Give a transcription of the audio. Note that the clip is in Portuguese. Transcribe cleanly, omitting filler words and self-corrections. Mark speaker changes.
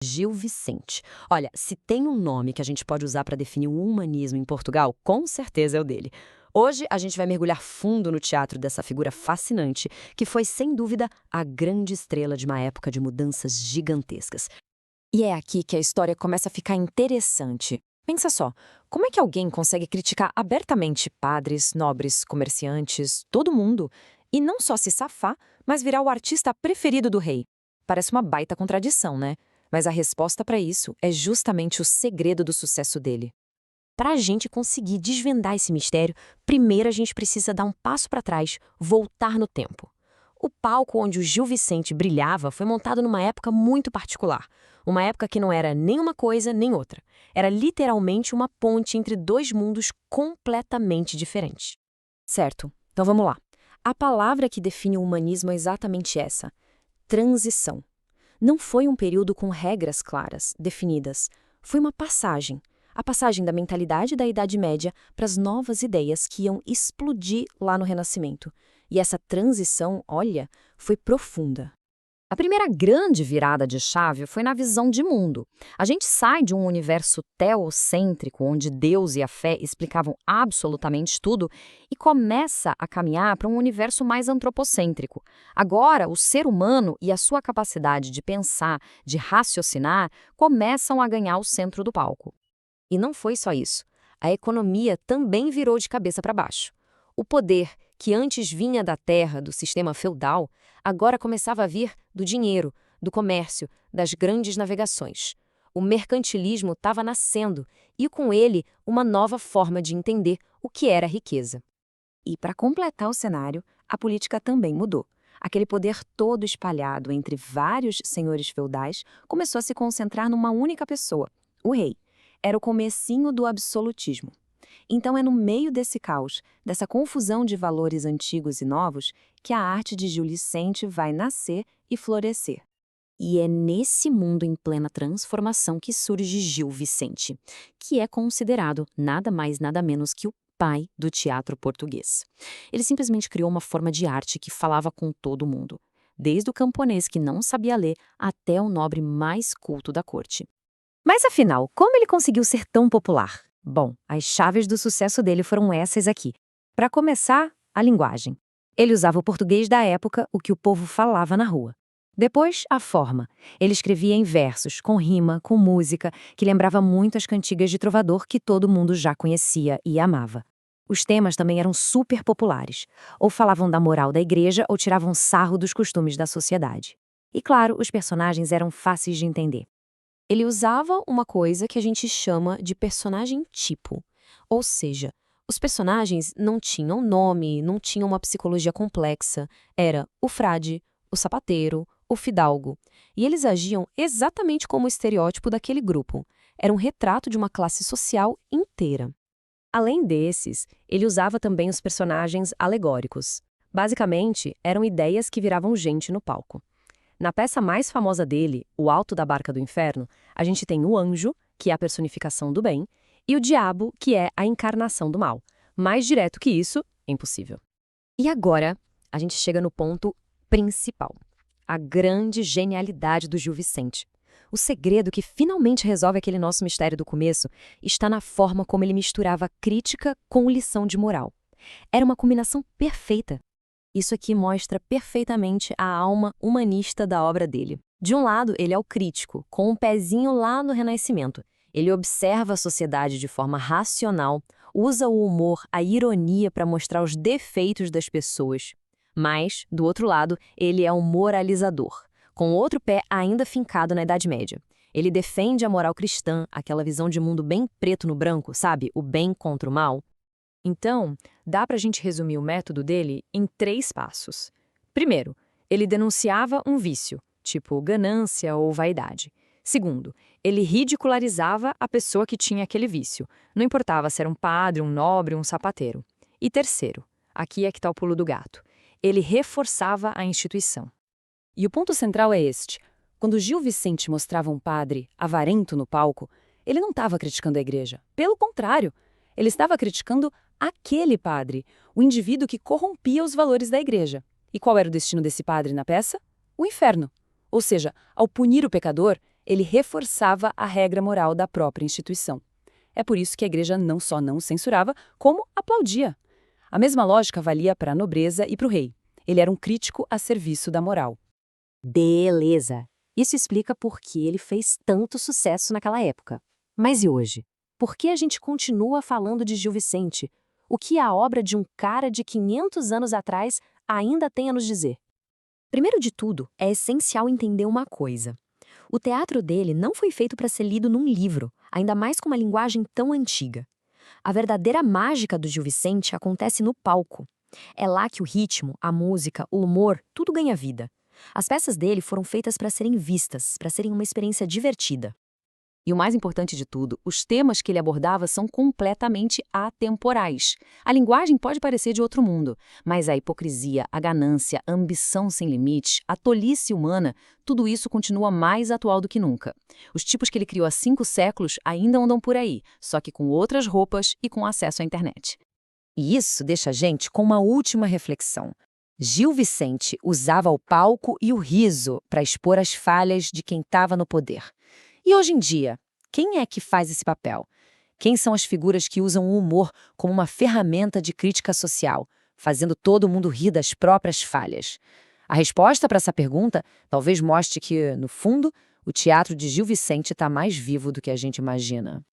Speaker 1: Gil Vicente. Olha, se tem um nome que a gente pode usar para definir o humanismo em Portugal, com certeza é o dele. Hoje a gente vai mergulhar fundo no teatro dessa figura fascinante, que foi, sem dúvida, a grande estrela de uma época de mudanças gigantescas.
Speaker 2: E é aqui que a história começa a ficar interessante. Pensa só, como é que alguém consegue criticar abertamente padres, nobres, comerciantes, todo mundo, e não só se safar, mas virar o artista preferido do rei? Parece uma baita contradição, né? Mas a resposta para isso é justamente o segredo do sucesso dele.
Speaker 1: Para a gente conseguir desvendar esse mistério, primeiro a gente precisa dar um passo para trás, voltar no tempo. O palco onde o Gil Vicente brilhava foi montado numa época muito particular. Uma época que não era nem uma coisa nem outra. Era literalmente uma ponte entre dois mundos completamente diferentes.
Speaker 2: Certo, então vamos lá. A palavra que define o humanismo é exatamente essa: transição. Não foi um período com regras claras, definidas. Foi uma passagem. A passagem da mentalidade da Idade Média para as novas ideias que iam explodir lá no Renascimento. E essa transição, olha, foi profunda.
Speaker 1: A primeira grande virada de chave foi na visão de mundo. A gente sai de um universo teocêntrico, onde Deus e a fé explicavam absolutamente tudo, e começa a caminhar para um universo mais antropocêntrico. Agora, o ser humano e a sua capacidade de pensar, de raciocinar, começam a ganhar o centro do palco. E não foi só isso. A economia também virou de cabeça para baixo. O poder, que antes vinha da terra, do sistema feudal, agora começava a vir do dinheiro, do comércio, das grandes navegações. O mercantilismo estava nascendo e, com ele, uma nova forma de entender o que era riqueza.
Speaker 2: E, para completar o cenário, a política também mudou. Aquele poder todo espalhado entre vários senhores feudais começou a se concentrar numa única pessoa, o rei. Era o comecinho do absolutismo. Então é no meio desse caos, dessa confusão de valores antigos e novos, que a arte de Gil Vicente vai nascer e florescer.
Speaker 1: E é nesse mundo em plena transformação que surge Gil Vicente, que é considerado nada mais nada menos que o pai do teatro português. Ele simplesmente criou uma forma de arte que falava com todo mundo, desde o camponês que não sabia ler até o nobre mais culto da corte. Mas afinal, como ele conseguiu ser tão popular? Bom, as chaves do sucesso dele foram essas aqui. Para começar, a linguagem. Ele usava o português da época, o que o povo falava na rua. Depois, a forma. Ele escrevia em versos, com rima, com música, que lembrava muito as cantigas de trovador que todo mundo já conhecia e amava. Os temas também eram super populares. Ou falavam da moral da igreja ou tiravam sarro dos costumes da sociedade. E claro, os personagens eram fáceis de entender. Ele usava uma coisa que a gente chama de personagem tipo. Ou seja, os personagens não tinham nome, não tinham uma psicologia complexa. Era o frade, o sapateiro, o fidalgo. E eles agiam exatamente como o estereótipo daquele grupo. Era um retrato de uma classe social inteira. Além desses, ele usava também os personagens alegóricos. Basicamente, eram ideias que viravam gente no palco. Na peça mais famosa dele, O Alto da Barca do Inferno, a gente tem o anjo, que é a personificação do bem, e o diabo, que é a encarnação do mal. Mais direto que isso, impossível. E agora, a gente chega no ponto principal. A grande genialidade do Gil Vicente. O segredo que finalmente resolve aquele nosso mistério do começo está na forma como ele misturava crítica com lição de moral. Era uma combinação perfeita. Isso aqui mostra perfeitamente a alma humanista da obra dele. De um lado, ele é o crítico, com um pezinho lá no Renascimento. Ele observa a sociedade de forma racional, usa o humor, a ironia para mostrar os defeitos das pessoas. Mas, do outro lado, ele é um moralizador, com outro pé ainda fincado na Idade Média. Ele defende a moral cristã, aquela visão de mundo bem preto no branco, sabe? O bem contra o mal. Então, dá para a gente resumir o método dele em 3 passos. Primeiro, ele denunciava um vício, tipo ganância ou vaidade. Segundo, ele ridicularizava a pessoa que tinha aquele vício. Não importava se era um padre, um nobre, um sapateiro. E terceiro, aqui é que está o pulo do gato. Ele reforçava a instituição. E o ponto central é este. Quando Gil Vicente mostrava um padre avarento no palco, ele não estava criticando a igreja. Pelo contrário, ele estava criticando aquele padre, o indivíduo que corrompia os valores da igreja. E qual era o destino desse padre na peça? O inferno. Ou seja, ao punir o pecador,
Speaker 2: ele reforçava a regra moral da própria instituição. É por isso que a igreja não só não censurava, como aplaudia. A mesma lógica valia para a nobreza e para o rei. Ele era um crítico a serviço da moral.
Speaker 1: Beleza! Isso explica por que ele fez tanto sucesso naquela época. Mas e hoje? Por que a gente continua falando de Gil Vicente? O que a obra de um cara de 500 anos atrás ainda tem a nos dizer? Primeiro de tudo, é essencial entender uma coisa. O teatro dele não foi feito para ser lido num livro, ainda mais com uma linguagem tão antiga. A verdadeira mágica do Gil Vicente acontece no palco. É lá que o ritmo, a música, o humor, tudo ganha vida. As peças dele foram feitas para serem vistas, para serem uma experiência divertida. E o mais importante de tudo, os temas que ele abordava são completamente atemporais. A linguagem pode parecer de outro mundo, mas a hipocrisia, a ganância, a ambição sem limite, a tolice humana, tudo isso continua mais atual do que nunca. Os tipos que ele criou há 5 séculos ainda andam por aí, só que com outras roupas e com acesso à internet.
Speaker 2: E isso deixa a gente com uma última reflexão. Gil Vicente usava o palco e o riso para expor as falhas de quem estava no poder. E hoje em dia, quem é que faz esse papel? Quem são as figuras que usam o humor como uma ferramenta de crítica social, fazendo todo mundo rir das próprias falhas? A resposta para essa pergunta talvez mostre que, no fundo, o teatro de Gil Vicente está mais vivo do que a gente imagina.